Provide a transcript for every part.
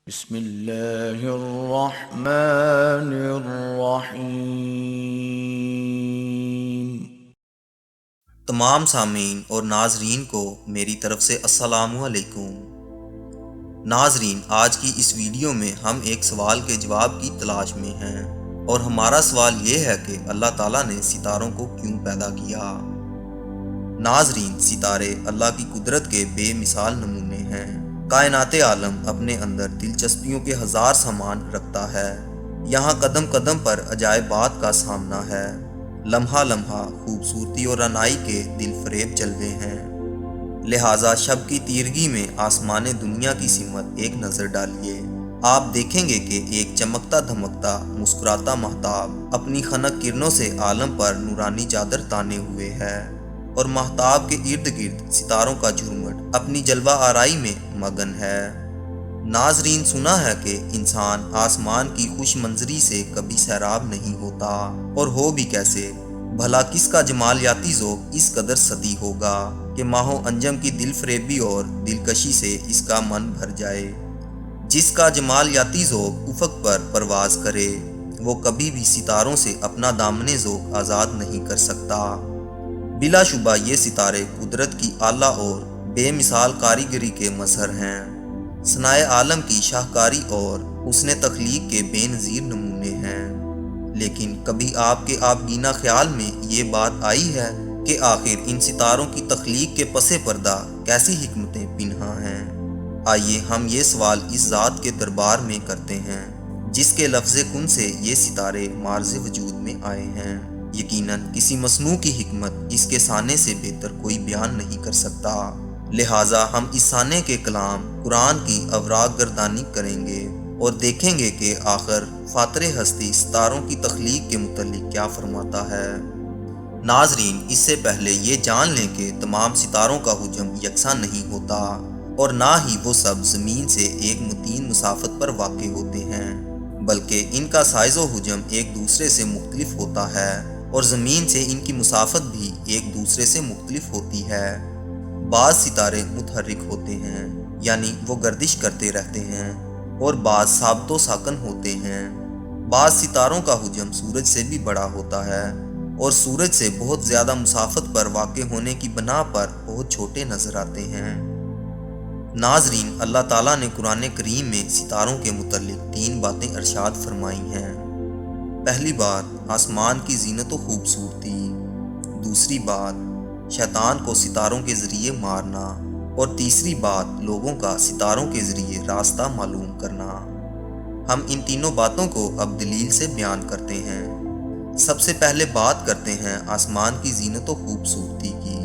بسم اللہ الرحمن الرحیم۔ تمام سامعین اور ناظرین کو میری طرف سے السلام علیکم۔ ناظرین، آج کی اس ویڈیو میں ہم ایک سوال کے جواب کی تلاش میں ہیں، اور ہمارا سوال یہ ہے کہ اللہ تعالیٰ نے ستاروں کو کیوں پیدا کیا؟ ناظرین، ستارے اللہ کی قدرت کے بے مثال نمونے ہیں۔ کائنات عالم اپنے اندر دلچسپیوں کے ہزار سامان رکھتا ہے۔ یہاں قدم قدم پر عجائبات کا سامنا ہے۔ لمحہ لمحہ خوبصورتی اور رعنائی کے دل فریب جلوے ہیں۔ لہٰذا شب کی تیرگی میں آسمان دنیا کی سمت ایک نظر ڈالیے۔ آپ دیکھیں گے کہ ایک چمکتا دھمکتا مسکراتا مہتاب اپنی خنک کرنوں سے عالم پر نورانی چادر تانے ہوئے ہے، اور مہتاب کے ارد گرد ستاروں کا جھرمٹ اپنی جلوہ آرائی میں مگن ہے۔ ناظرین، سنا ہے کہ انسان آسمان کی خوش منظری سے کبھی سیراب نہیں ہوتا، اور ہو بھی کیسے؟ بھلا کس کا جمالیاتی ذوق اس قدر سطحی ہوگا کہ ماہ و انجم کی دل فریبی اور دلکشی سے اس کا من بھر جائے؟ جس کا جمالیاتی ذوق افق پر پرواز کرے، وہ کبھی بھی ستاروں سے اپنا دامن ذوق آزاد نہیں کر سکتا۔ بلا شبہ یہ ستارے قدرت کی اعلیٰ اور بے مثال کاریگری کے مظہر ہیں، صنائع عالم کی شاہکاری اور حسن تخلیق کے بے نظیر نمونے ہیں۔ لیکن کبھی آپ کے آبگینہ خیال میں یہ بات آئی ہے کہ آخر ان ستاروں کی تخلیق کے پس پردہ کیسی حکمتیں پنہاں ہیں؟ آئیے ہم یہ سوال اس ذات کے دربار میں کرتے ہیں جس کے لفظ کن سے یہ ستارے معرض وجود میں آئے ہیں۔ یقیناً کسی مصنوع کی حکمت اس کے سانے سے بہتر کوئی بیان نہیں کر سکتا۔ لہٰذا ہم اس سانے کے کلام قرآن کی اوراق گردانی کریں گے اور دیکھیں گے کہ آخر فاطر ہستی ستاروں کی تخلیق کے متعلق کیا فرماتا ہے۔ ناظرین، اس سے پہلے یہ جان لیں کہ تمام ستاروں کا حجم یکساں نہیں ہوتا، اور نہ ہی وہ سب زمین سے ایک متعین مسافت پر واقع ہوتے ہیں، بلکہ ان کا سائز و حجم ایک دوسرے سے مختلف ہوتا ہے، اور زمین سے ان کی مسافت بھی ایک دوسرے سے مختلف ہوتی ہے۔ بعض ستارے متحرک ہوتے ہیں، یعنی وہ گردش کرتے رہتے ہیں، اور بعض ثابت و ساکن ہوتے ہیں۔ بعض ستاروں کا حجم سورج سے بھی بڑا ہوتا ہے، اور سورج سے بہت زیادہ مسافت پر واقع ہونے کی بنا پر بہت چھوٹے نظر آتے ہیں۔ ناظرین، اللہ تعالیٰ نے قرآن کریم میں ستاروں کے متعلق 3 باتیں ارشاد فرمائی ہیں۔ پہلی بات، آسمان کی زینت و خوبصورتی۔ دوسری بات، شیطان کو ستاروں کے ذریعے مارنا۔ اور تیسری بات، لوگوں کا ستاروں کے ذریعے راستہ معلوم کرنا۔ ہم ان تینوں باتوں کو اب دلیل سے بیان کرتے ہیں۔ سب سے پہلے بات کرتے ہیں آسمان کی زینت و خوبصورتی کی۔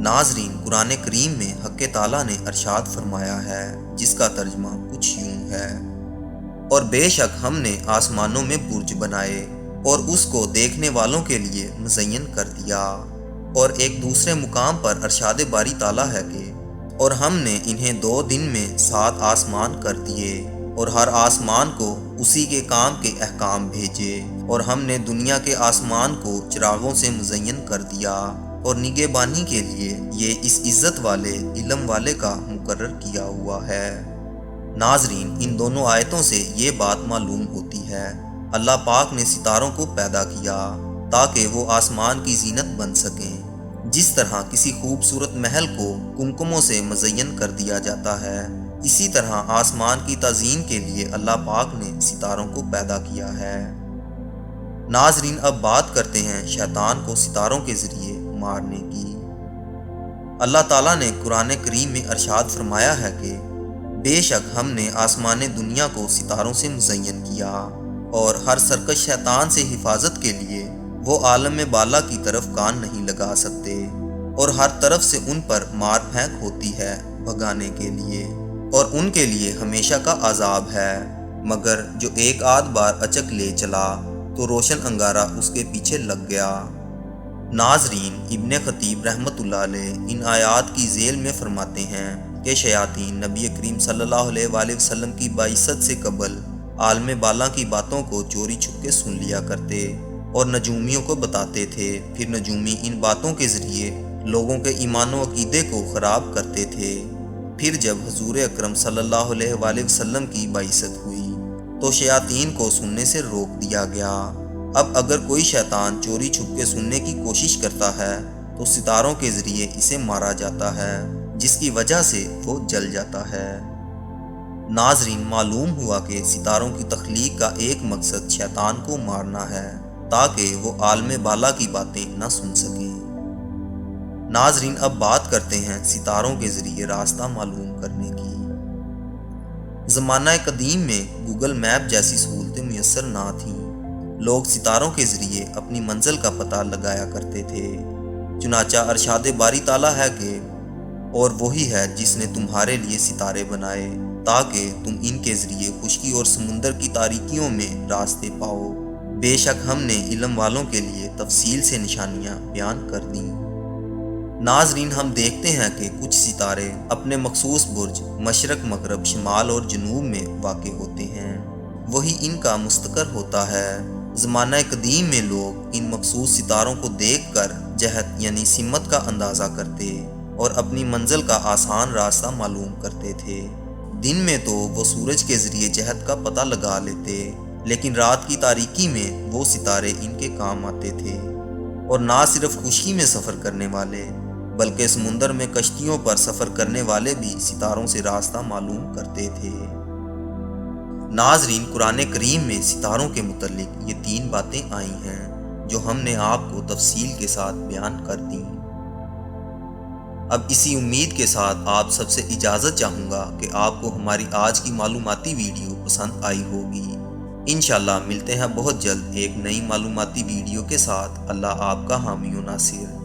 ناظرین، قرآن کریم میں حق تعالیٰ نے ارشاد فرمایا ہے، جس کا ترجمہ کچھ یوں ہے: اور بے شک ہم نے آسمانوں میں برج بنائے اور اس کو دیکھنے والوں کے لیے مزین کر دیا۔ اور ایک دوسرے مقام پر ارشاد باری تعالیٰ ہے کہ اور ہم نے انہیں 2 دن میں 7 آسمان کر دیے، اور ہر آسمان کو اسی کے کام کے احکام بھیجے، اور ہم نے دنیا کے آسمان کو چراغوں سے مزین کر دیا، اور نگہبانی کے لیے یہ اس عزت والے علم والے کا مقرر کیا ہوا ہے۔ ناظرین، ان دونوں آیتوں سے یہ بات معلوم ہوتی ہے، اللہ پاک نے ستاروں کو پیدا کیا تاکہ وہ آسمان کی زینت بن سکیں۔ جس طرح کسی خوبصورت محل کو کمکموں سے مزین کر دیا جاتا ہے، اسی طرح آسمان کی تعظیم کے لیے اللہ پاک نے ستاروں کو پیدا کیا ہے۔ ناظرین، اب بات کرتے ہیں شیطان کو ستاروں کے ذریعے مارنے کی۔ اللہ تعالیٰ نے قرآن کریم میں ارشاد فرمایا ہے کہ بے شک ہم نے آسمان دنیا کو ستاروں سے مزین کیا، اور ہر سرکش شیطان سے حفاظت کے لیے وہ عالم بالا کی طرف کان نہیں لگا سکتے، اور ہر طرف سے ان پر مار پھینک ہوتی ہے بھگانے کے لیے، اور ان کے لیے ہمیشہ کا عذاب ہے، مگر جو ایک آدھ بار اچک لے چلا تو روشن انگارہ اس کے پیچھے لگ گیا۔ ناظرین، ابن خطیب رحمۃ اللہ علیہ ان آیات کی ذیل میں فرماتے ہیں کہ شیاطین نبی کریم صلی اللہ علیہ وآلہ وسلم کی بعثت سے قبل عالم بالا کی باتوں کو چوری چھپ کے سن لیا کرتے اور نجومیوں کو بتاتے تھے، پھر نجومی ان باتوں کے ذریعے لوگوں کے ایمان و عقیدے کو خراب کرتے تھے۔ پھر جب حضور اکرم صلی اللہ علیہ وآلہ وسلم کی بعثت ہوئی تو شیاطین کو سننے سے روک دیا گیا۔ اب اگر کوئی شیطان چوری چھپ کے سننے کی کوشش کرتا ہے تو ستاروں کے ذریعے اسے مارا جاتا ہے، جس کی وجہ سے وہ جل جاتا ہے۔ ناظرین، معلوم ہوا کہ ستاروں کی تخلیق کا ایک مقصد شیطان کو مارنا ہے تاکہ وہ عالم بالا کی باتیں نہ سن سکے۔ ناظرین، اب بات کرتے ہیں ستاروں کے ذریعے راستہ معلوم کرنے کی۔ زمانہ قدیم میں گوگل میپ جیسی سہولتیں میسر نہ تھیں۔ لوگ ستاروں کے ذریعے اپنی منزل کا پتہ لگایا کرتے تھے۔ چنانچہ ارشاد باری تعالیٰ ہے کہ اور وہی ہے جس نے تمہارے لیے ستارے بنائے تاکہ تم ان کے ذریعے خشکی اور سمندر کی تاریکیوں میں راستے پاؤ۔ بے شک ہم نے علم والوں کے لیے تفصیل سے نشانیاں بیان کر دیں۔ ناظرین، ہم دیکھتے ہیں کہ کچھ ستارے اپنے مخصوص برج مشرق، مغرب، شمال اور جنوب میں واقع ہوتے ہیں، وہی ان کا مستقر ہوتا ہے۔ زمانہ قدیم میں لوگ ان مخصوص ستاروں کو دیکھ کر جہت یعنی سمت کا اندازہ کرتے اور اپنی منزل کا آسان راستہ معلوم کرتے تھے۔ دن میں تو وہ سورج کے ذریعے جہت کا پتہ لگا لیتے، لیکن رات کی تاریکی میں وہ ستارے ان کے کام آتے تھے۔ اور نہ صرف خشکی میں سفر کرنے والے بلکہ سمندر میں کشتیوں پر سفر کرنے والے بھی ستاروں سے راستہ معلوم کرتے تھے۔ ناظرین، قرآن کریم میں ستاروں کے متعلق یہ 3 باتیں آئی ہیں جو ہم نے آپ کو تفصیل کے ساتھ بیان کر دیں۔ اب اسی امید کے ساتھ آپ سب سے اجازت چاہوں گا کہ آپ کو ہماری آج کی معلوماتی ویڈیو پسند آئی ہوگی۔ انشاءاللہ ملتے ہیں بہت جلد ایک نئی معلوماتی ویڈیو کے ساتھ۔ اللہ آپ کا حامی و ناصر۔